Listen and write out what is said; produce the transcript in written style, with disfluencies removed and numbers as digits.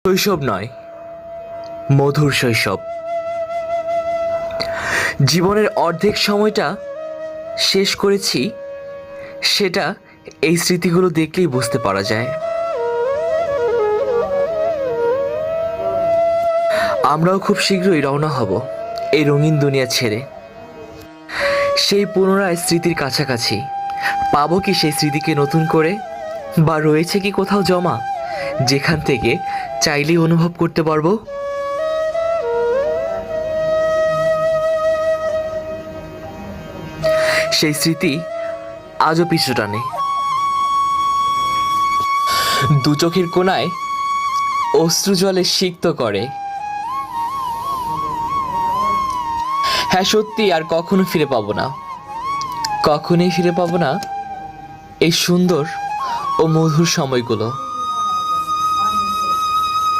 শৈশব নয়, মধুর শৈশব। জীবনের অর্ধেক সময়টা শেষ করেছি, সেটা এই স্মৃতিগুলো দেখলেই বুঝতে পারা যায়। আমরাও খুব শীঘ্রই রওনা হব এই রঙিন দুনিয়া ছেড়ে। সেই পুনরায় স্মৃতির কাছাকাছি পাবো কি সেই স্মৃতিকে নতুন করে, বা রয়েছে কি কোথাও জমা যেখান থেকে চাইলেই অনুভব করতে পারবো? সেই স্মৃতি আজও পিছু টানে, দু চোখের কোণায় অশ্রু জলে সিক্ত করে। হ্যাঁ, সত্যি আর কখনো ফিরে পাবো না, কখনোই ফিরে পাবো না এই সুন্দর ও মধুর সময়গুলো।